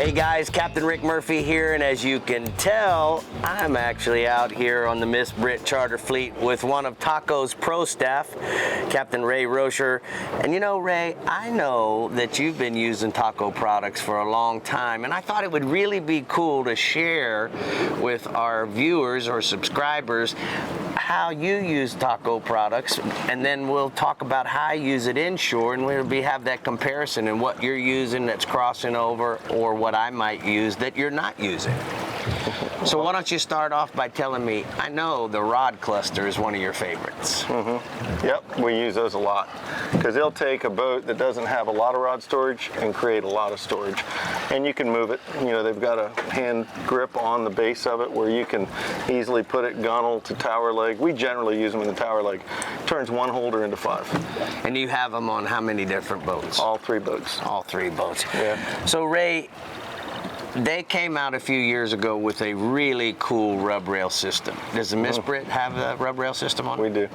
Hey guys, Captain Rick Murphy here, and as you can tell, I'm actually out here on the Miss Brit charter fleet with one of Taco's pro staff, Captain Ray Rocher. And you know, Ray, I know that you've been using Taco products for a long time, and I thought it would really be cool to share with our viewers or subscribers how you use Taco products, and then we'll talk about how I use it inshore, and we'll have that comparison and what you're using that's crossing over or what I might use that you're not using. So why don't you start off by telling me, I know the rod cluster is one of your favorites. Yep, we use those a lot because they'll take a boat that doesn't have a lot of rod storage and create a lot of storage, and you can move it. You know, they've got a hand grip on the base of it where you can easily put it gunnel to tower leg. We generally use them in the tower leg. Turns one holder into 5. And you have them on how many different boats? All 3 boats. All 3 boats. Yeah. So Ray, they came out a few years ago with a really cool rub rail system. Does the Miss Brit have a rub rail system on it? We do.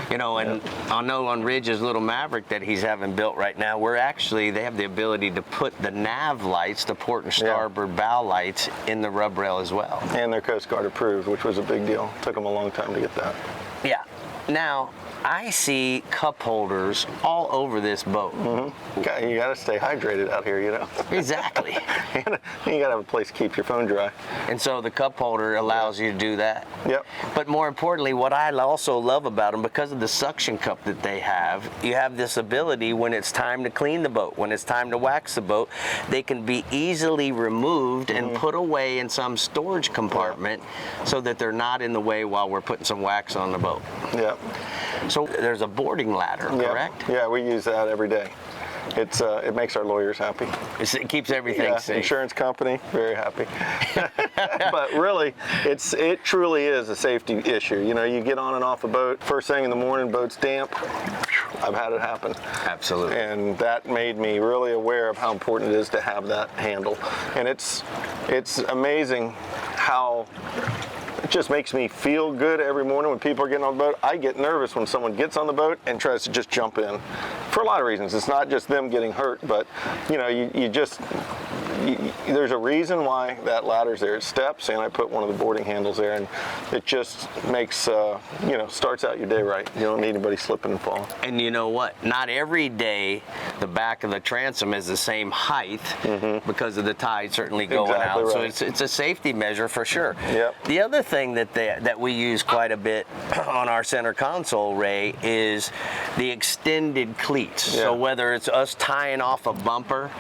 You know, and I know on Ridge's little Maverick that he's having built right now, they have the ability to put the nav lights, the port and starboard bow lights, in the rub rail as well. And they're Coast Guard approved, which was a big deal. Took them a long time to get that. Yeah. Now, I see cup holders all over this boat. You got to stay hydrated out here, you know. Exactly. You got to have a place to keep your phone dry. And so the cup holder allows you to do that. Yep. But more importantly, what I also love about them, because of the suction cup that they have, you have this ability when it's time to clean the boat, when it's time to wax the boat, they can be easily removed and put away in some storage compartment so that they're not in the way while we're putting some wax on the boat. Yep. So there's a boarding ladder, correct? Yeah, we use that every day. It makes our lawyers happy. It keeps everything safe. Insurance company, very happy. But really, it truly is a safety issue. You know, you get on and off a boat, first thing in the morning, boat's damp. I've had it happen. Absolutely. And that made me really aware of how important it is to have that handle. And it's amazing how it just makes me feel good every morning when people are getting on the boat. I get nervous when someone gets on the boat and tries to just jump in for a lot of reasons. It's not just them getting hurt, but you know, there's a reason why that ladder's there. It steps, and I put one of the boarding handles there, and it just makes, starts out your day right. You don't need anybody slipping and falling. And you know what? Not every day the back of the transom is the same height because of the tide certainly going out. Right. So it's a safety measure for sure. Yep. The other thing that we use quite a bit on our center console, Ray, is the extended cleats. Yeah. So whether it's us tying off a bumper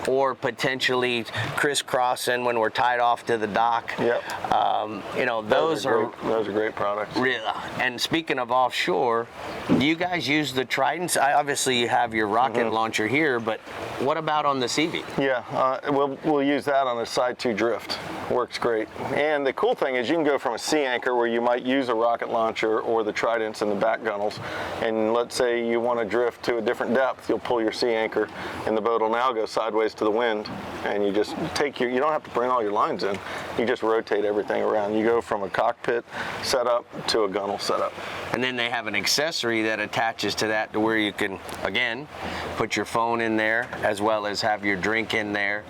or potentially crisscrossing when we're tied off to the dock. Those are great products. Really. And speaking of offshore, do you guys use the Tridents? Obviously you have your rocket launcher here, but what about on the CV? Yeah, we'll use that on a side 2 drift. Works great. And the cool thing is you can go from a sea anchor where you might use a rocket launcher or the Tridents and the back gunnels, and let's say you want to drift to a different depth, you'll pull your sea anchor and the boat will now go sideways to the wind, and you just you don't have to bring all your lines in, you just rotate everything around. You go from a cockpit setup to a gunnel setup. And then they have an accessory that attaches to that to where you can, again, put your phone in there as well as have your drink in there.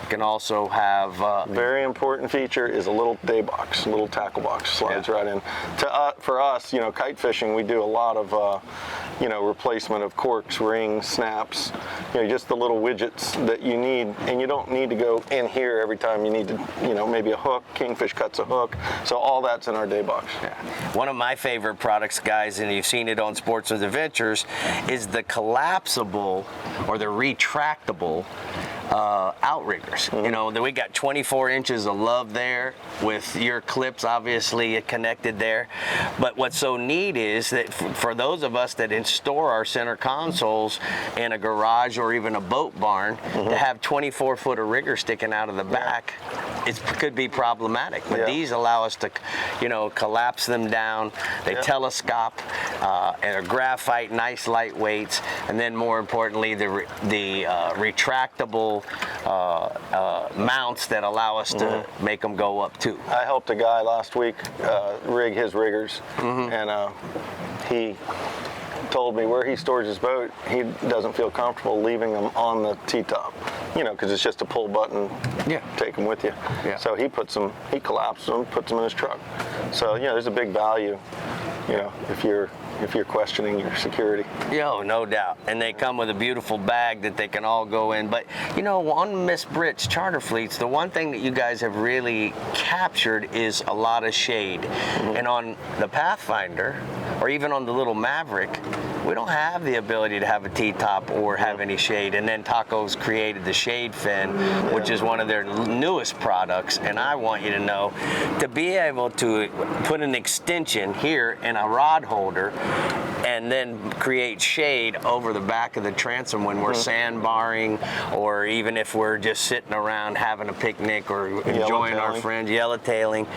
You can also have... very important feature is a little day box, a little tackle box, slides right in. For us, you know, kite fishing, we do a lot of, replacement of corks, rings, snaps, just the little widgets that you need, and you don't need to go in here every time you need to, maybe a hook, Kingfish cuts a hook, so all that's in our day box. Yeah. One of my favorite products, guys, and you've seen it on Sportsman's Adventures, is the collapsible or the retractable outriggers. You know, we got 24 inches of love there with your clips obviously connected there. But what's so neat is that for those of us that store our center consoles in a garage or even a boat barn, to have 24 foot of rigger sticking out of the back, it could be problematic. But these allow us to, collapse them down. They telescope, and are graphite, nice lightweights, and then more importantly, the retractable mounts that allow us to make them go up too. I helped a guy last week rig his riggers, and he told me where he stores his boat, he doesn't feel comfortable leaving them on the T-top. you know, because it's just a pull button. Yeah. Take them with you. Yeah. So he collapses them, puts them in his truck. So yeah, there's a big value, you know, if you're questioning your security. Yo, no doubt. And they come with a beautiful bag that they can all go in. But, you know, on Miss Britt's charter fleets, the one thing that you guys have really captured is a lot of shade. Mm-hmm. And on the Pathfinder, or even on the little Maverick, we don't have the ability to have a T-top or have any shade. And then Taco's created the shade fin, which is one of their newest products. And I want you to know, to be able to put an extension here in a rod holder and then create shade over the back of the transom when we're sandbarring, or even if we're just sitting around having a picnic or enjoying our friends, yellowtailing.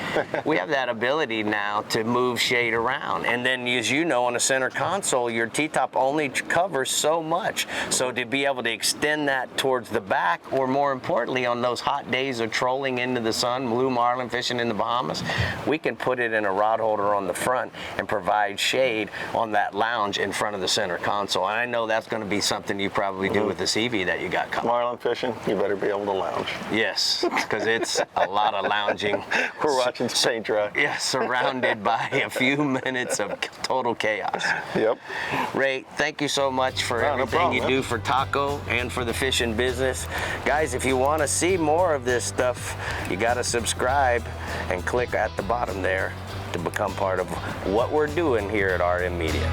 We have that ability now to move shade around. And then, as you know, on a center console, your T-top only covers so much. So to be able to extend that towards the back, or more importantly, on those hot days of trolling into the sun, blue marlin fishing in the Bahamas, we can put it in a rod holder on the front and provide shade on that lounge in front of the center console. And I know that's going to be something you probably do with the CV that you got coming. Marlin fishing, you better be able to lounge. Yes, because it's a lot of lounging. We're watching paint dry. Yeah, surrounded by a few minutes of total chaos. Yep. Ray, thank you so much for everything you do for Taco and for the fishing business. Guys, if you want to see more of this stuff, you got to subscribe and click at the bottom there to become part of what we're doing here at RM Media.